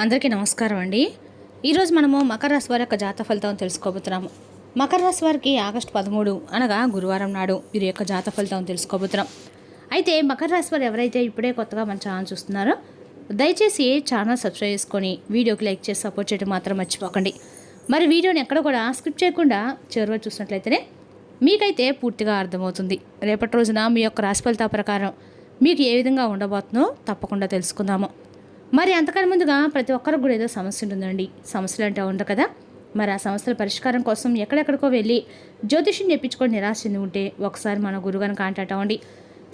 అందరికీ నమస్కారం అండి. ఈరోజు మనము మకర రాశి వారి యొక్క జాతక ఫలితం తెలుసుకోబోతున్నాము. మకర రాశి వారికి ఆగస్టు 13 అనగా గురువారం నాడు వీరి యొక్క జాతక ఫలితం తెలుసుకోబోతున్నాం. అయితే మకర రాశి వారు ఎవరైతే ఇప్పుడే కొత్తగా మన ఛానల్ చూస్తున్నారో దయచేసి ఛానల్ సబ్స్క్రైబ్ చేసుకొని వీడియోకి లైక్ చేసి సపోర్ట్ చేయడం మాత్రం మర్చిపోకండి. మరి వీడియోని ఎక్కడ కూడా స్కిప్ చేయకుండా చివరిగా చూసినట్లయితేనే మీకైతే పూర్తిగా అర్థమవుతుంది. రేపటి రోజున మీ యొక్క రాశి ఫలితాల ప్రకారం మీకు ఏ విధంగా ఉండబోతుందో తప్పకుండా తెలుసుకుందాము. మరి అంతకన్నా ముందుగా ప్రతి ఒక్కరికి కూడా ఏదో సమస్య ఉంటుందండి. సమస్యలు అంటే ఉండవు కదా. మరి ఆ సమస్యల పరిష్కారం కోసం ఎక్కడెక్కడికో వెళ్ళి జ్యోతిష్యం చెప్పించుకొని నిరాశ చెంది ఉంటే ఒకసారి మన గురుగారిని కాంటాక్ట్ అవ్వండి.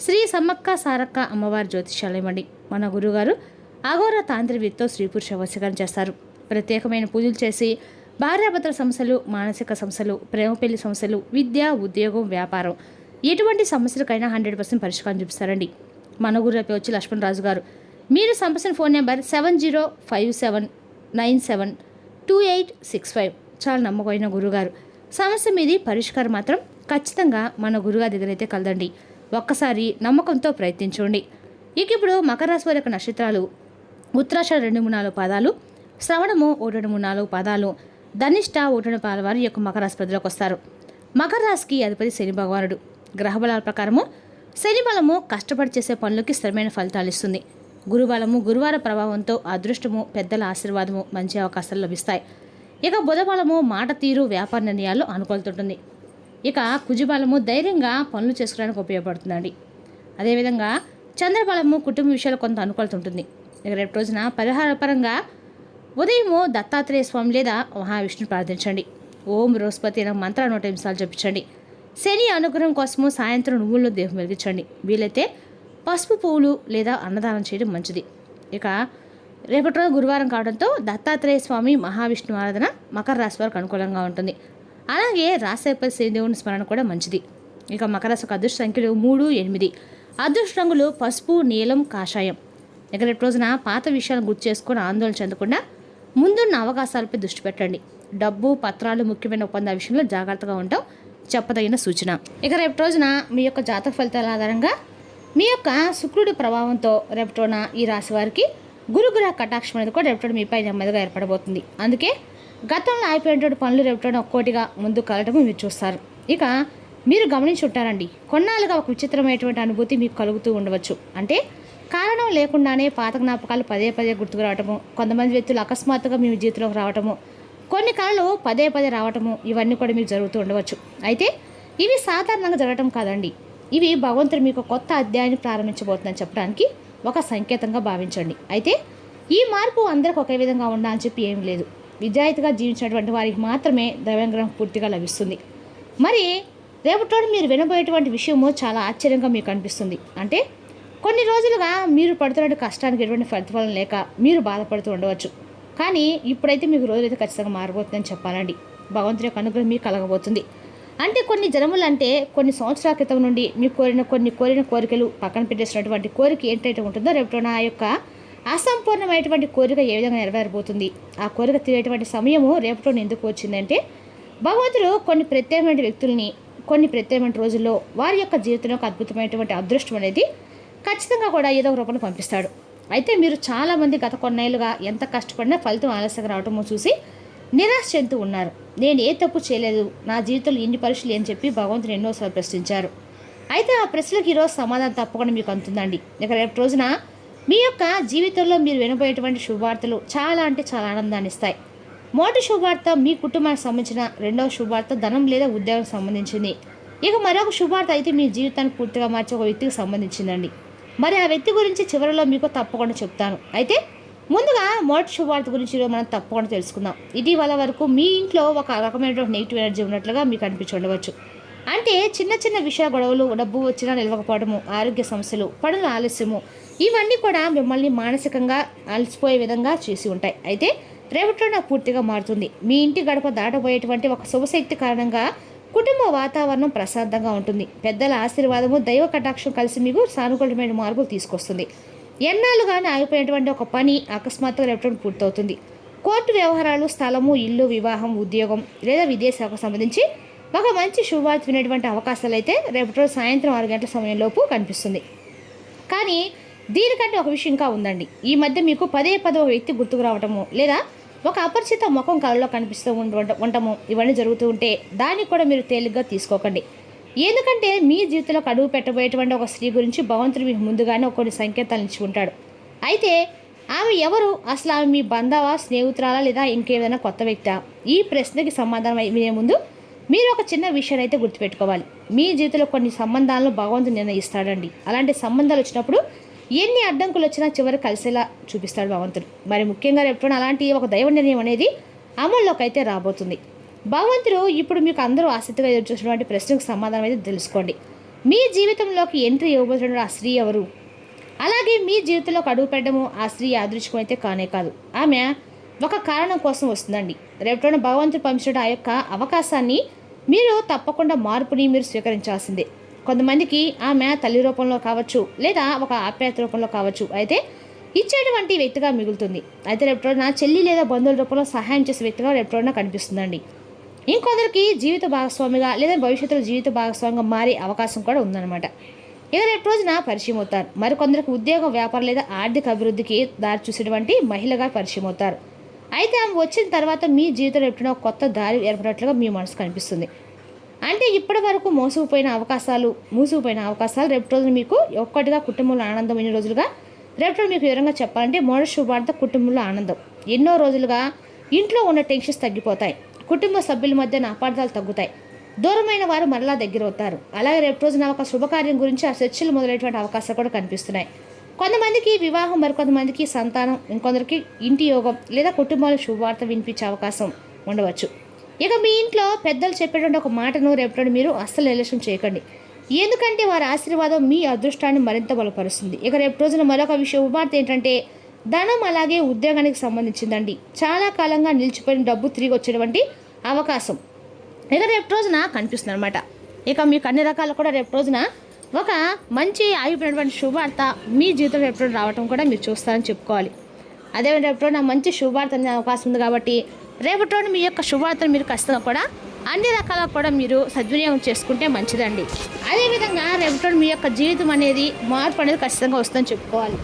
శ్రీ సమ్మక్క సారక్క అమ్మవారి జ్యోతిష్యాలయం అండి. మన గురుగారు అఘోర తాంత్రికతో స్త్రీ పురుష వశీకరణ చేస్తారు. ప్రత్యేకమైన పూజలు చేసి భార్యాభర్తల సమస్యలు, మానసిక సమస్యలు, ప్రేమ పెళ్లి సమస్యలు, విద్య, ఉద్యోగం, వ్యాపారం ఎటువంటి సమస్యలకైనా 100% పరిష్కారం చూపిస్తారండి. మన గురు వచ్చి లక్ష్మణరాజు గారు. మీరు సంప్రదించిన ఫోన్ నెంబర్ 7057972865. చాలా నమ్మకమైన గురుగారు. సమస్య మీది పరిష్కారం మాత్రం ఖచ్చితంగా మన గురుగారి దగ్గర అయితే కలదండి. ఒక్కసారి నమ్మకంతో ప్రయత్నించండి. ఇక ఇప్పుడు మకర రాశి వారి యొక్క నక్షత్రాలు ఉత్తరాషాఢ 2-3-4 పాదాలు, శ్రవణము 1-2-3-4 పాదాలు, ధనిష్ట 1-2 పాదాల వారు యొక్క మకర రాశి పరిధిలోకి వస్తారు. మకర రాశికి అధిపతి శని భగవానుడు. గ్రహబలాల ప్రకారము శని బలము కష్టపడి చేసే పనులకి స్థిరమైన ఫలితాలు ఇస్తుంది. గురుబలము గురువార ప్రభావంతో అదృష్టము, పెద్దల ఆశీర్వాదము, మంచి అవకాశాలు లభిస్తాయి. ఇక బుధబలము మాట తీరు, వ్యాపార నిర్ణయాల్లో అనుకూలతుంటుంది. ఇక కుజబలము ధైర్యంగా పనులు చేసుకోవడానికి ఉపయోగపడుతుందండి. అదేవిధంగా చంద్రబలము కుటుంబ విషయాలు కొంత అనుకూలత ఉంటుంది. ఇక రేపు రోజున పరిహారపరంగా ఉదయము దత్తాత్రేయ స్వామి లేదా మహావిష్ణుని ప్రార్థించండి. ఓం బృహస్పతి అనే మంత్రాలు 100 నిమిషాలు జపించండి. శని అనుగ్రహం కోసము సాయంత్రం నువ్వుల్లో దేహం వెలిగించండి. వీలైతే పసుపు పువ్వులు లేదా అన్నదానం చేయడం మంచిది. ఇక రేపటి రోజు గురువారం కావడంతో దత్తాత్రేయ స్వామి, మహావిష్ణు ఆరాధన మకర రాశి వారికి అనుకూలంగా ఉంటుంది. అలాగే రాశిపతి శనిదేవుని స్మరణ కూడా మంచిది. ఇక మకర రాశికి అదృష్ట సంఖ్యలు 3, 8. అదృష్ట రంగులు పసుపు, నీలం, కాషాయం. ఇక రేపు రోజున పాత విషయాలను గుర్తు చేసుకుని ఆందోళన చెందకుండా ముందున్న అవకాశాలపై దృష్టి పెట్టండి. డబ్బు, పత్రాలు, ముఖ్యమైన ఒప్పందాల విషయంలో జాగ్రత్తగా ఉండటం చెప్పదగిన సూచన. ఇక రేపు రోజున మీ యొక్క జాతక ఫలితాల ఆధారంగా మీ యొక్క శుక్రుడి ప్రభావంతో రేపటిన ఈ రాశి వారికి గురుగ్రహ కటాక్షం అనేది కూడా రేపటి మీపై నెమ్మదిగా ఏర్పడబోతుంది. అందుకే గతంలో అయిపోయినటువంటి పనులు రేపటిన ఒక్కోటిగా ముందు కలటము మీరు చూస్తారు. ఇక మీరు గమనించి ఉంటారండి, కొన్నాళ్ళుగా ఒక విచిత్రమైనటువంటి అనుభూతి మీకు కలుగుతూ ఉండవచ్చు. అంటే కారణం లేకుండానే పాత జ్ఞాపకాలు పదే పదే గుర్తుకు రావటము, కొంతమంది వ్యక్తులు అకస్మాత్తుగా మీ జీవితంలోకి రావటము, కొన్ని కళలు పదే పదే రావటము, ఇవన్నీ కూడా మీకు జరుగుతూ ఉండవచ్చు. అయితే ఇవి సాధారణంగా జరగటం కాదండి. ఇవి భగవంతుడు మీకు కొత్త అధ్యాయాన్ని ప్రారంభించబోతుందని చెప్పడానికి ఒక సంకేతంగా భావించండి. అయితే ఈ మార్పు అందరికీ ఒకే విధంగా ఉండాలని చెప్పి ఏం లేదు. విజాయితీగా జీవించినటువంటి వారికి మాత్రమే దైవానుగ్రహం పూర్తిగా లభిస్తుంది. మరి రేపటి మీరు వినబోయేటువంటి విషయము చాలా ఆశ్చర్యంగా మీకు అనిపిస్తుంది. అంటే కొన్ని రోజులుగా మీరు పడుతున్న కష్టానికి ఎటువంటి ప్రతిఫలం లేక మీరు బాధపడుతూ ఉండవచ్చు. కానీ ఇప్పుడైతే మీకు రోజులైతే ఖచ్చితంగా మారబోతుందని చెప్పాలండి. భగవంతుడి యొక్క అనుగ్రహం మీకు కలగబోతుంది. అంటే కొన్ని జన్మలు అంటే కొన్ని సంవత్సరాల క్రితం నుండి మీకు కోరిన కోరికలు పక్కన పెట్టేసినటువంటి కోరిక ఏంటైతే ఉంటుందో రేపు ఆ యొక్క అసంపూర్ణమైనటువంటి కోరిక ఏ విధంగా నెరవేరబోతుంది, ఆ కోరిక తీరేటువంటి సమయము రేపటి ఎందుకు వచ్చిందంటే భగవంతుడు కొన్ని ప్రత్యేకమైన వ్యక్తుల్ని కొన్ని ప్రత్యేకమైన రోజుల్లో వారి యొక్క జీవితంలో ఒక అద్భుతమైనటువంటి అదృష్టం అనేది ఖచ్చితంగా కూడా ఏదో ఒక రూపంలో పంపిస్తాడు. అయితే మీరు చాలామంది గత కొన్నేళ్ళుగా ఎంత కష్టపడినా ఫలితం ఆలస్యంగా రావటమో చూసి నిరాశ చెందుతూ ఉన్నారు. నేను ఏ తప్పు చేయలేదు, నా జీవితంలో ఇన్ని పరీక్షలు అని చెప్పి భగవంతుని ఎన్నోసార్లు ప్రశ్నించారు. అయితే ఆ ప్రశ్నలకు ఈరోజు సమాధానం తప్పకుండా మీకు అందుతుందండి. ఇక రేపు రోజున మీ యొక్క జీవితంలో మీరు వినబోయేటువంటి శుభవార్తలు చాలా అంటే చాలా ఆనందాన్ని ఇస్తాయి. మొదటి శుభవార్త మీ కుటుంబానికి సంబంధించిన, రెండవ శుభవార్త ధనం లేదా ఉద్యోగానికి సంబంధించింది. ఇక మరొక శుభవార్త అయితే మీ జీవితాన్ని పూర్తిగా మార్చే ఒక వ్యక్తికి సంబంధించిందండి. మరి ఆ వ్యక్తి గురించి చివరిలో మీకు తప్పకుండా చెప్తాను. అయితే ముందుగా మొదటి శుభవార్త గురించి మనం తప్పకుండా తెలుసుకుందాం. ఇటీవల వరకు మీ ఇంట్లో ఒక రకమైనటువంటి నెగిటివ్ ఎనర్జీ ఉన్నట్లుగా మీకు అనిపించి ఉండవచ్చు. అంటే చిన్న చిన్న విషయ గొడవలు, డబ్బు వచ్చినా నిలవకపోవడము, ఆరోగ్య సమస్యలు, పనుల ఆలస్యము, ఇవన్నీ కూడా మిమ్మల్ని మానసికంగా అలసిపోయే విధంగా చేసి ఉంటాయి. అయితే రేపటిలో నాకు పూర్తిగా మారుతుంది. మీ ఇంటి గడప దాటబోయేటువంటి ఒక శుభశక్తి కారణంగా కుటుంబ వాతావరణం ప్రశాంతంగా ఉంటుంది. పెద్దల ఆశీర్వాదము, దైవ కటాక్షం కలిసి మీకు సానుకూలమైన మార్పులు తీసుకొస్తుంది. ఎన్నాళ్ళుగానే ఆగిపోయినటువంటి ఒక పని అకస్మాత్తుగా రేపటి పూర్తవుతుంది. కోర్టు వ్యవహారాలు, స్థలము, ఇల్లు, వివాహం, ఉద్యోగం లేదా విదేశాలకు సంబంధించి ఒక మంచి శుభవార్త వినేటువంటి అవకాశాలు అయితే రేపటి రోజు సాయంత్రం 6 గంటల సమయంలోపు కనిపిస్తుంది. కానీ దీనికంటే ఒక విషయం ఇంకా ఉందండి. ఈ మధ్య మీకు పదే పదో వ్యక్తి గుర్తుకు రావటము, లేదా ఒక అపరిచిత ముఖం కళ్ళలో కనిపిస్తూ ఉండటము, ఇవన్నీ జరుగుతూ ఉంటే దానికి కూడా మీరు తేలిగ్గా తీసుకోకండి. ఎందుకంటే మీ జీవితంలో అడుగు పెట్టబోయేటువంటి ఒక స్త్రీ గురించి భగవంతుడు మీకు ముందుగానే కొన్ని సంకేతాలు ఇచ్చి ఉంటాడు. అయితే ఆమె ఎవరు, అసలు ఆమె మీ బంధవా, స్నేహితురాలా, లేదా ఇంకేదైనా కొత్త వ్యక్తా? ఈ ప్రశ్నకి సమాధానం వినే ముందు మీరు ఒక చిన్న విషయాన్ని అయితే గుర్తుపెట్టుకోవాలి. మీ జీవితంలో కొన్ని సంబంధాలను భగవంతుడు నిర్ణయిస్తాడండి. అలాంటి సంబంధాలు వచ్చినప్పుడు ఎన్ని అడ్డంకులు వచ్చినా చివరికి కలిసేలా చూపిస్తాడు భగవంతుడు. మరి ముఖ్యంగా ఎప్పుడైనా అలాంటి ఒక దైవ నిర్ణయం అనేది అమల్లోకి అయితే రాబోతుంది. భగవంతుడు ఇప్పుడు మీకు అందరూ ఆసక్తిగా ఎదురు చూసినటువంటి ప్రశ్నకు సమాధానం అయితే తెలుసుకోండి. మీ జీవితంలోకి ఎంట్రీ ఇవ్వబోతున్న ఆ స్త్రీ ఎవరు? అలాగే మీ జీవితంలో అడుగు పెట్టడము ఆ స్త్రీ యాదృచ్ఛికం అయితే కానే కాదు. ఆమె ఒక కారణం కోసం వస్తుందండి. రేపటిన భగవంతుడు పంపించిన ఆ యొక్క అవకాశాన్ని మీరు తప్పకుండా మార్పుని మీరు స్వీకరించాల్సిందే. కొంతమందికి ఆమె తల్లి రూపంలో కావచ్చు, లేదా ఒక ఆప్యాయత రూపంలో కావచ్చు, అయితే ఇచ్చేటువంటి వ్యక్తిగా మిగులుతుంది. అయితే రేపటిన చెల్లి లేదా బంధువుల రూపంలో సహాయం చేసే వ్యక్తిగా రేపటిన కనిపిస్తుందండి. ఇంకొందరికి జీవిత భాగస్వామిగా లేదా భవిష్యత్తులో జీవిత భాగస్వామిగా మారే అవకాశం కూడా ఉందన్నమాట. ఇక రేపు రోజున పరిచయం అవుతారు. మరికొందరికి ఉద్యోగం, వ్యాపారం లేదా ఆర్థిక అభివృద్ధికి దారి చూసేటువంటి మహిళగా పరిచయం అవుతారు. అయితే ఆమె వచ్చిన తర్వాత మీ జీవితంలో ఎప్పుడైనా కొత్త దారి ఏర్పడినట్లుగా మీ మనసు కనిపిస్తుంది. అంటే ఇప్పటి వరకు మూసుకుపోయిన అవకాశాలు రేపు రోజున మీకు ఒక్కటిగా కుటుంబంలో ఆనందం. ఎన్ని రోజులుగా రేపు మీకు వివరంగా చెప్పాలంటే మొదటి శుభార్త కుటుంబంలో ఆనందం. ఎన్నో రోజులుగా ఇంట్లో ఉన్న టెన్షన్స్ తగ్గిపోతాయి. కుటుంబ సభ్యుల మధ్య అపార్థాలు తగ్గుతాయి. దూరమైన వారు మరలా దగ్గర అవుతారు. అలాగే రేపు రోజున ఒక శుభకార్యం గురించి ఆ చర్చలు మొదలైనటువంటి అవకాశాలు కూడా కనిపిస్తున్నాయి. కొంతమందికి వివాహం, మరికొంతమందికి సంతానం, ఇంకొందరికి ఇంటి యోగం లేదా కుటుంబాలకు శుభవార్త వినిపించే అవకాశం ఉండవచ్చు. ఇక మీ ఇంట్లో పెద్దలు చెప్పేటువంటి ఒక మాటను రేపటి మీరు అస్సలు నిర్లక్ష్యం చేయకండి. ఎందుకంటే వారి ఆశీర్వాదం మీ అదృష్టాన్ని మరింత బలపరుస్తుంది. ఇక రేపు రోజున మరొక శుభవార్త ఏంటంటే ధనం, అలాగే ఉద్యోగానికి సంబంధించిందండి. చాలా కాలంగా నిలిచిపోయిన డబ్బు తిరిగి వచ్చేటువంటి అవకాశం ఇక రేపు రోజున కనిపిస్తుంది అనమాట. ఇక మీకు అన్ని రకాలు కూడా రేపు రోజున ఒక మంచి ఆగిపోయినటువంటి శుభవార్త మీ జీవితంలో రేపు రోజు రావటం కూడా మీరు చూస్తారని చెప్పుకోవాలి. అదేవిధంగా రేపు రోజున మంచి శుభవార్త అనే అవకాశం ఉంది కాబట్టి రేపటి రోజు మీ యొక్క శుభవార్తను మీరు ఖచ్చితంగా కూడా అన్ని రకాల కూడా మీరు సద్వినియోగం చేసుకుంటే మంచిదండి. అదేవిధంగా రేపటి రోజు మీ యొక్క జీవితం అనేది మార్పు అనేది ఖచ్చితంగా వస్తుందని చెప్పుకోవాలి.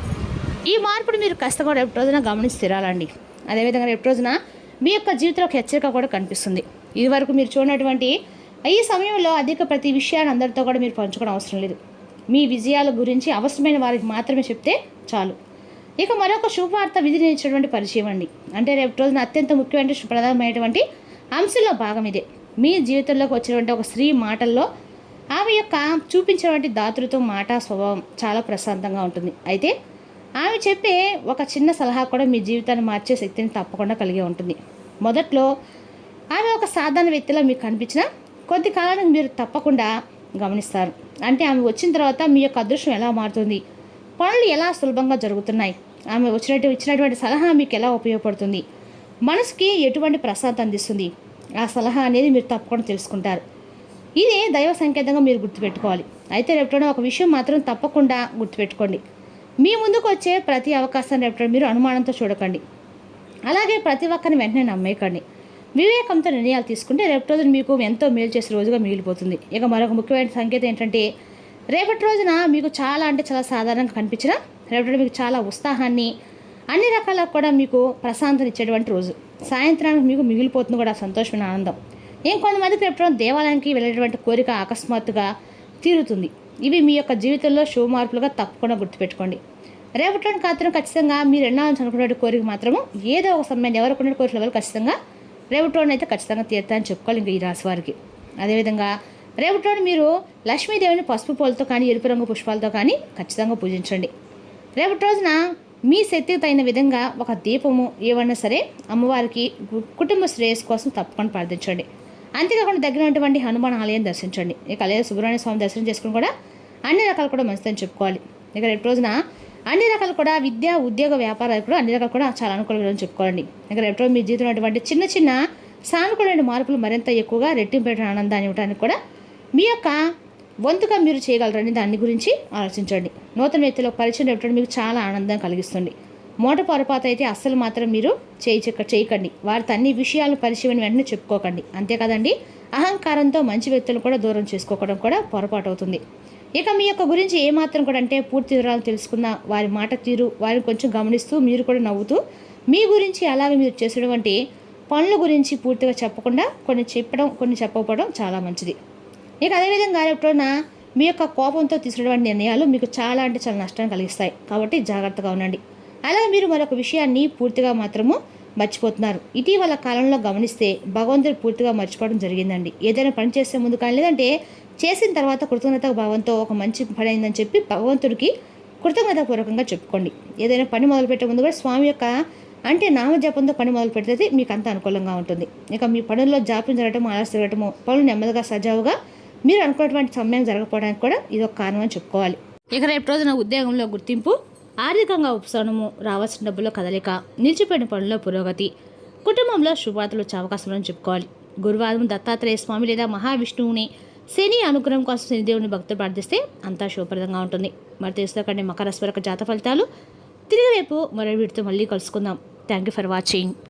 ఈ మార్పుని మీరు ఖచ్చితంగా రేపు రోజున గమనించి తీరాలండి. అదేవిధంగా రేపు రోజున మీ యొక్క జీవితంలో ఒక హెచ్చరిక కూడా కనిపిస్తుంది. ఇది వరకు మీరు చూడనటువంటి ఈ సమయంలో ప్రతి విషయాన్ని అందరితో కూడా మీరు పంచుకోవడం అవసరం లేదు. మీ విజయాల గురించి అవసరమైన వారికి మాత్రమే చెప్తే చాలు. ఇక మరొక శుభవార్త విధించినటువంటి పరిచయం అండి. అంటే రేపు రోజున అత్యంత ముఖ్యమైన ప్రధానమైనటువంటి అంశంలో భాగం ఇదే. మీ జీవితంలోకి వచ్చినటువంటి ఒక స్త్రీ మాటల్లో ఆమె యొక్క చూపించినటువంటి దాతృత్వం, మాట, స్వభావం చాలా ప్రశాంతంగా ఉంటుంది. అయితే ఆమె చెప్పే ఒక చిన్న సలహా కూడా మీ జీవితాన్ని మార్చే శక్తిని తప్పకుండా కలిగి ఉంటుంది. మొదట్లో ఆమె ఒక సాధారణ వ్యక్తిలో మీకు కనిపించిన కొద్ది కాలానికి మీరు తప్పకుండా గమనిస్తారు. అంటే ఆమె వచ్చిన తర్వాత మీ యొక్క అదృష్టం ఎలా మారుతుంది, పనులు ఎలా సులభంగా జరుగుతున్నాయి, ఆమె ఇచ్చినటువంటి సలహా మీకు ఎలా ఉపయోగపడుతుంది, మనసుకి ఎటువంటి ప్రశాంతత అందిస్తుంది, ఆ సలహా అనేది మీరు తప్పకుండా తెలుసుకుంటారు. ఇదే దైవ సంకేతంగా మీరు గుర్తుపెట్టుకోవాలి. అయితే రేపటి ఒక విషయం మాత్రం తప్పకుండా గుర్తుపెట్టుకోండి. మీ ముందుకు వచ్చే ప్రతి అవకాశాన్ని రేపటి మీరు అనుమానంతో చూడకండి. అలాగే ప్రతి ఒక్కరిని వెంటనే నమ్మేయకండి. వివేకంతో నిర్ణయాలు తీసుకుంటే రేపటి రోజున మీకు ఎంతో మేలు చేసే రోజుగా మిగిలిపోతుంది. ఇక మరొక ముఖ్యమైన సంకేతం ఏంటంటే రేపటి రోజున మీకు చాలా సాధారణంగా కనిపించిన రేపటి మీకు చాలా ఉత్సాహాన్ని, అన్ని రకాల కూడా మీకు ప్రశాంతత ఇచ్చేటువంటి రోజు. సాయంత్రానికి మీకు మిగిలిపోతుంది కూడా సంతోషమైన ఆనందం. ఇంకొంతమందికి రేపటి దేవాలయానికి వెళ్ళేటువంటి కోరిక అకస్మాత్తుగా తీరుతుంది. ఇవి మీ యొక్క జీవితంలో శుభ మార్పులుగా తప్పకుండా గుర్తుపెట్టుకోండి. రేపటి కాత్రం ఖచ్చితంగా మీరు ఎన్నాలని అనుకునే కోరిక మాత్రము ఏదో ఒక సమయాన్ని ఎవరికి కోరిక లెవెల్ ఖచ్చితంగా రేపటి అయితే ఖచ్చితంగా తీరుతాయని చెప్పుకోవాలి ఇంకా ఈ రాశి వారికి. అదేవిధంగా రేపటి మీరు లక్ష్మీదేవిని పసుపు పూలతో కానీ, ఎరుపు రంగు పుష్పాలతో కానీ ఖచ్చితంగా పూజించండి. రేపటి రోజున మీ శక్తికి తగిన విధంగా ఒక దీపము ఏమన్నా సరే అమ్మవారికి కుటుంబ శ్రేయస్సు కోసం తప్పకుండా ప్రార్థించండి. అంతేకాకుండా దగ్గర ఉన్నటువంటి హనుమాన్ ఆలయం దర్శించండి. ఇక అలాగే సుబ్రహ్మణ్య స్వామి దర్శనం చేసుకుని కూడా అన్ని రకాలు కూడా మంచిదని చెప్పుకోవాలి. ఇక రేపు రోజున అన్ని రకాలు కూడా విద్య, ఉద్యోగ, వ్యాపారాలు కూడా అన్ని రకాలు కూడా చాలా అనుకూలంగా చెప్పుకోవాలండి. ఇక రేపు రోజు మీ జీవితంలో అటువంటి చిన్న చిన్న సానుకూలమైన మార్పులు మరింత ఎక్కువగా రెట్టింపేట ఆనందాన్ని ఇవ్వడానికి కూడా మీ యొక్క వంతుగా మీరు చేయగలరని దాని గురించి ఆలోచించండి. నూతన వ్యక్తుల పరిచయం రేపటి మీకు చాలా ఆనందం కలిగిస్తుంది. మోట పొరపాటు అయితే అస్సలు మాత్రం మీరు చేయకండి. వారితో అన్ని విషయాలను పరిచయం వెంటనే చెప్పుకోకండి. అంతే కదండి, అహంకారంతో మంచి వ్యక్తులను కూడా దూరం చేసుకోవడం కూడా పొరపాటు అవుతుంది. ఇక మీ యొక్క గురించి ఏమాత్రం కూడా అంటే పూర్తి వివరాలు తెలుసుకున్న వారి మాట తీరు వారిని కొంచెం గమనిస్తూ మీరు కూడా నవ్వుతూ మీ గురించి అలాగే మీరు చేసేటువంటి పనుల గురించి పూర్తిగా చెప్పకుండా కొన్ని చెప్పడం కొన్ని చెప్పకపోవడం చాలా మంచిది. ఇక అదేవిధంగా ఎప్పుడైనా మీ యొక్క కోపంతో తీసుకున్నటువంటి నిర్ణయాలు మీకు చాలా అంటే చాలా నష్టాన్ని కలిగిస్తాయి. కాబట్టి జాగ్రత్తగా ఉండండి. అలాగే మీరు మరొక విషయాన్ని పూర్తిగా మాత్రము మర్చిపోతున్నారు. ఇటీవల కాలంలో గమనిస్తే భగవంతుడు పూర్తిగా మర్చిపోవడం జరిగిందండి. ఏదైనా పని చేసే ముందు కానీ లేదంటే చేసిన తర్వాత కృతజ్ఞత భావంతో ఒక మంచి పని అయిందని చెప్పి భగవంతుడికి కృతజ్ఞతాపూర్వకంగా చెప్పుకోండి. ఏదైనా పని మొదలుపెట్టే ముందు కూడా స్వామి యొక్క అంటే నామజపంతో పని మొదలు పెడితే మీకు అంత అనుకూలంగా ఉంటుంది. ఇక మీ పనుల్లో జాప్యం జరగటము ఆలస్యం జరగటము పనులు నెమ్మదిగా సజావుగా మీరు అనుకున్నటువంటి సమయం జరగకపోవడానికి కూడా ఇది ఒక కారణం అని చెప్పుకోవాలి. ఇక రేపు రోజున ఉద్యోగంలో గుర్తింపు, ఆర్థికంగా ఉపశమనము, రావాల్సిన డబ్బులో కదలిక, నిలిచిపోయిన పనుల్లో పురోగతి, కుటుంబంలో శుభవార్తలు వచ్చే అవకాశం అని చెప్పుకోవాలి. గురువారం దత్తాత్రేయ స్వామి లేదా మహావిష్ణువుని శని అనుగ్రహం కోసం శనిదేవుని భక్తులు ప్రార్థిస్తే అంతా శుభప్రదంగా ఉంటుంది. మరి తెలుసుకోకండి మకర రాశి జాతక ఫలితాలు. తిరిగి రేపు మరో వీటితో మళ్ళీ కలుసుకుందాం. Thank you for watching.